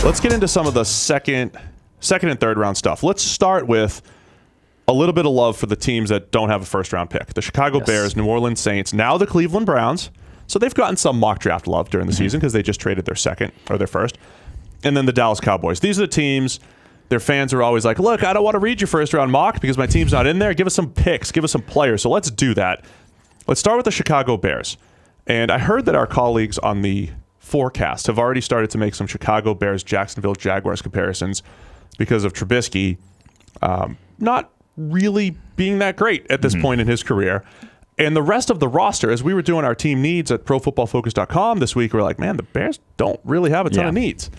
Let's get into some of the second and third round stuff. Let's start with a little bit of love for the teams that don't have a first round pick. The Chicago Bears, New Orleans Saints, now the Cleveland Browns. So they've gotten some mock draft love during the season because they just traded their second or their first. And then the Dallas Cowboys. These are the teams, their fans are always like, look, I don't want to read your first round mock because my team's not in there. Give us some picks. Give us some players. So let's do that. Let's start with the Chicago Bears. And I heard that our colleagues on the forecast have already started to make some Chicago Bears, Jacksonville Jaguars comparisons because of Trubisky not really being that great at this point in his career. And the rest of the roster, as we were doing our team needs at ProFootballFocus.com this week, we're like, man, the Bears don't really have a ton of needs.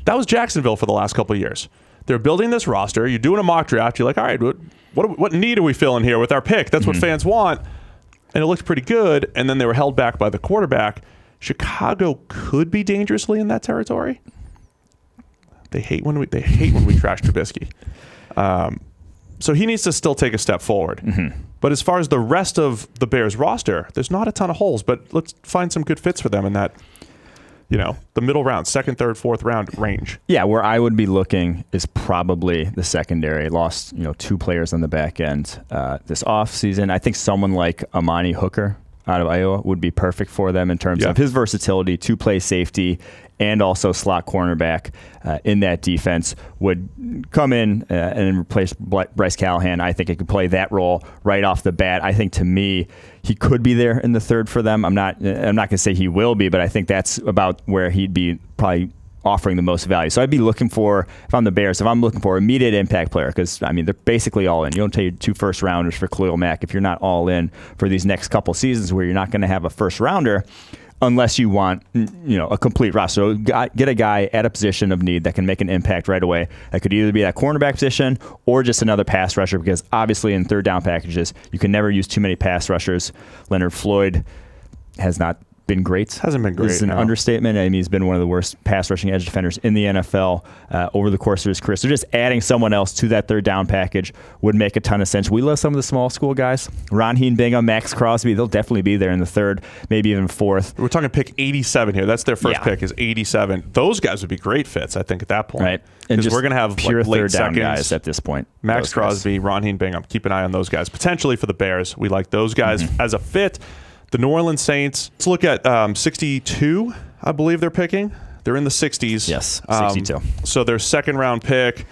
That was Jacksonville for the last couple of years. They're building this roster. You're doing a mock draft. You're like, all right, what need are we filling here with our pick? That's what fans want. And it looked pretty good. And then they were held back by the quarterback. Chicago could be dangerously in that territory. They hate when we trash Trubisky. So he needs to still take a step forward. But as far as the rest of the Bears roster, there's not a ton of holes, but let's find some good fits for them in that, the middle round, second, third, fourth round range. Yeah, where I would be looking is probably the secondary. Lost, 2 players on the back end this offseason. I think someone like Amani Hooker out of Iowa would be perfect for them in terms of his versatility to play safety and also slot cornerback in that defense. Would come in and replace Bryce Callahan. I think it could play that role right off the bat. I think, to me, he could be there in the third for them. I'm not going to say he will be, but I think that's about where he'd be probably offering the most value. So I'd be looking for, if I'm the Bears, immediate impact player, because, they're basically all in. You don't take 2 first rounders for Khalil Mack if you're not all in for these next couple seasons where you're not going to have a first rounder unless you want, a complete roster. So get a guy at a position of need that can make an impact right away. That could either be that cornerback position or just another pass rusher, because obviously in third down packages, you can never use too many pass rushers. Leonard Floyd has not been great. Hasn't been great. This is an understatement. He's been one of the worst pass rushing edge defenders in the NFL over the course of his career. So just adding someone else to that third down package would make a ton of sense. We love some of the small school guys. Ronheen Bingham, Max Crosby, they'll definitely be there in the third, maybe even fourth. We're talking pick 87 here. That's their first pick is 87. Those guys would be great fits, I think, at that point. Right. Because we're going to have pure late third down seconds guys at this point. Max Crosby, Ronheen Bingham. Keep an eye on those guys. Potentially for the Bears, we like those guys as a fit. The New Orleans Saints, let's look at 62, I believe they're picking. They're in the 60s. Yes, 62. So their second round pick.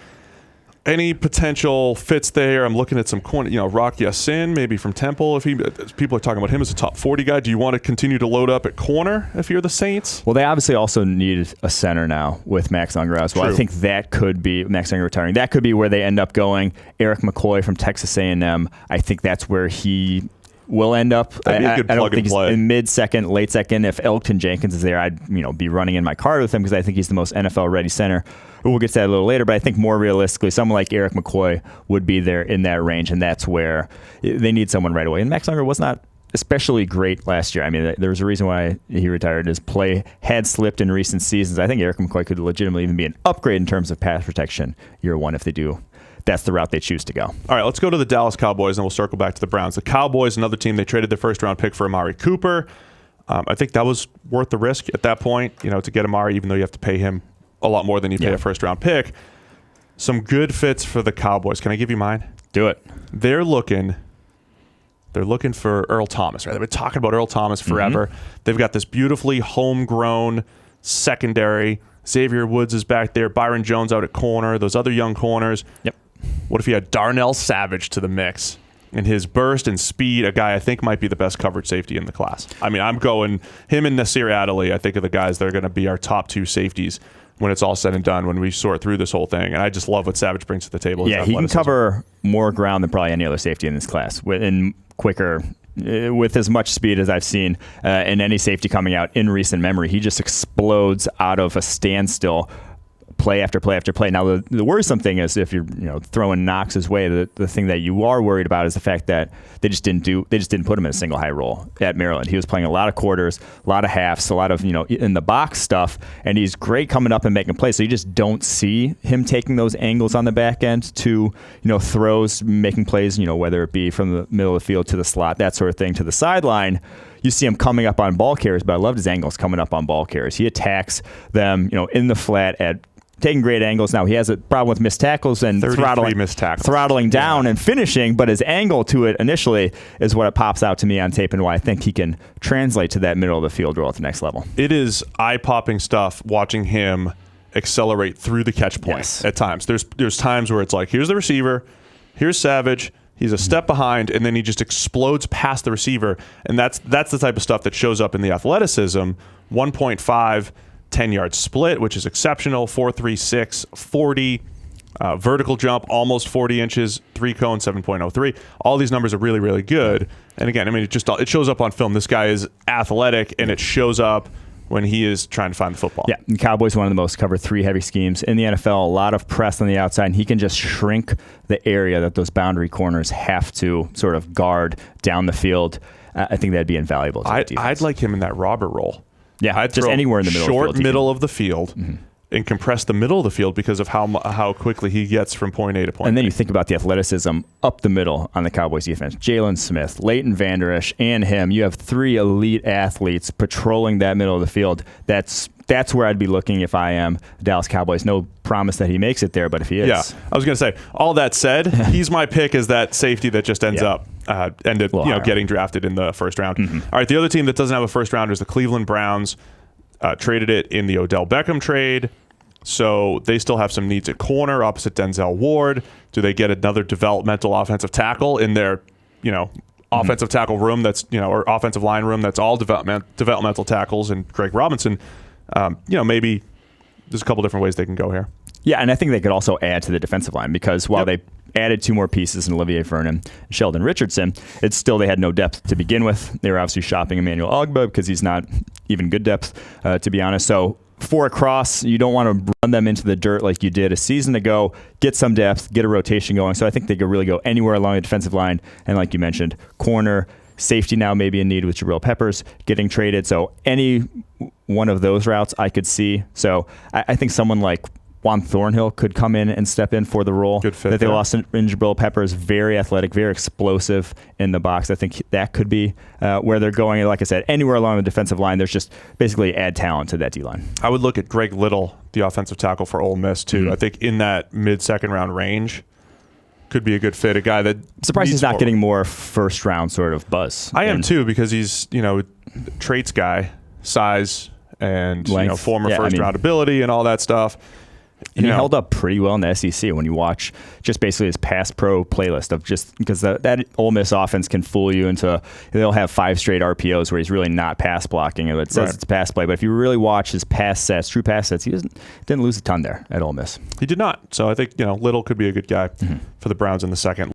Any potential fits there? I'm looking at some corner, Rock Yassin, maybe from Temple. People are talking about him as a top 40 guy. Do you want to continue to load up at corner if you're the Saints? Well, they obviously also need a center now with Max Unger as well. True. I think that could be Max Unger retiring. That could be where they end up going. Eric McCoy from Texas A&M. I think that's where he will end up. That'd be a good plug I don't think and play. He's in mid-second, late second. If Elgton Jenkins is there, I'd be running in my car with him because I think he's the most NFL-ready center. We'll get to that a little later, but I think more realistically, someone like Eric McCoy would be there in that range, and that's where they need someone right away. And Max Unger was not especially great last year. There was a reason why he retired. His play had slipped in recent seasons. I think Eric McCoy could legitimately even be an upgrade in terms of pass protection year one if they do. That's the route they choose to go. All right, let's go to the Dallas Cowboys, and we'll circle back to the Browns. The Cowboys, another team, they traded their first-round pick for Amari Cooper. I think that was worth the risk at that point, to get Amari, even though you have to pay him a lot more than you pay a first-round pick. Some good fits for the Cowboys. Can I give you mine? Do it. They're looking for Earl Thomas, right? They've been talking about Earl Thomas forever. They've got this beautifully homegrown secondary. Xavier Woods is back there. Byron Jones out at corner. Those other young corners. Yep. What if you had Darnell Savage to the mix? And his burst and speed, a guy I think might be the best coverage safety in the class. I'm going him and Nasir Adderley, I think, are the guys that are going to be our top 2 safeties when it's all said and done, when we sort through this whole thing. And I just love what Savage brings to the table. Yeah, he can cover more ground than probably any other safety in this class, and quicker, with as much speed as I've seen in any safety coming out in recent memory. He just explodes out of a standstill, play after play after play. Now, the worrisome thing is if you're throwing Knox's way, the thing that you are worried about is the fact that they just didn't put him in a single high role at Maryland. He was playing a lot of quarters, a lot of halves, a lot of in the box stuff, and he's great coming up and making plays. So you just don't see him taking those angles on the back end to throws, making plays, whether it be from the middle of the field to the slot, that sort of thing, to the sideline. You see him coming up on ball carries, but I loved his angles coming up on ball carries. He attacks them, in the flat at taking great angles. Now, he has a problem with missed tackles and throttling down and finishing, but his angle to it initially is what it pops out to me on tape and why I think he can translate to that middle of the field role at the next level. It is eye-popping stuff watching him accelerate through the catch point at times. There's times where it's like, here's the receiver, here's Savage, he's a step behind, and then he just explodes past the receiver, and that's the type of stuff that shows up in the athleticism. 1.5, 10-yard split, which is exceptional, 4.36, 40, vertical jump, almost 40 inches, 3-cone, 7.03. All these numbers are really, really good. And again, I mean, it shows up on film. This guy is athletic, and it shows up when he is trying to find the football. Yeah, and Cowboys one of the most cover 3 heavy schemes in the NFL. A lot of press on the outside, and he can just shrink the area that those boundary corners have to sort of guard down the field. I think that'd be invaluable to the defense. I'd like him in that robber role. Yeah, I'd just anywhere in the middle short of the field. middle of the field. And compress the middle of the field because of how quickly he gets from point A to point B. And then you think about the athleticism up the middle on the Cowboys defense. Jalen Smith, Leighton Vander Esch, and him. You have 3 elite athletes patrolling that middle of the field. That's where I'd be looking if I am Dallas Cowboys. No promise that he makes it there, but if he is. Yeah, I was going to say, all that said, he's my pick as that safety that just ended up getting drafted in the first round. All right, the other team that doesn't have a first rounder is the Cleveland Browns. Traded it in the Odell Beckham trade. So they still have some needs at corner opposite Denzel Ward. Do they get another developmental offensive tackle in their, offensive tackle room or offensive line room that's all developmental tackles and Greg Robinson? Maybe there's a couple different ways they can go here. Yeah, and I think they could also add to the defensive line because while they added 2 more pieces in Olivier Vernon and Sheldon Richardson, it's still they had no depth to begin with. They were obviously shopping Emmanuel Ogbah because he's not even good depth, to be honest. So 4 across, you don't want to run them into the dirt like you did a season ago. Get some depth, get a rotation going. So I think they could really go anywhere along the defensive line. And like you mentioned, corner, safety now maybe in need with Jabril Peppers getting traded. So any one of those routes I could see. So I think someone like Juan Thornhill could come in and step in for the role that they lost in Jabril Peppers. Very athletic, very explosive in the box. I think that could be where they're going. Like I said, anywhere along the defensive line, there's just basically add talent to that D-line. I would look at Greg Little, the offensive tackle for Ole Miss, too. I think in that mid-second round range could be a good fit. A guy that surprised he's not getting more first-round sort of buzz. I am, too, because he's, traits guy, size, and former first-round ability and all that stuff. And he held up pretty well in the SEC when you watch just basically his pass pro playlist of just because that Ole Miss offense can fool you into they'll have 5 straight RPOs where he's really not pass blocking. It says it's pass play, but if you really watch his pass sets, true pass sets, he didn't lose a ton there at Ole Miss. He did not. So I think Little could be a good guy for the Browns in the second.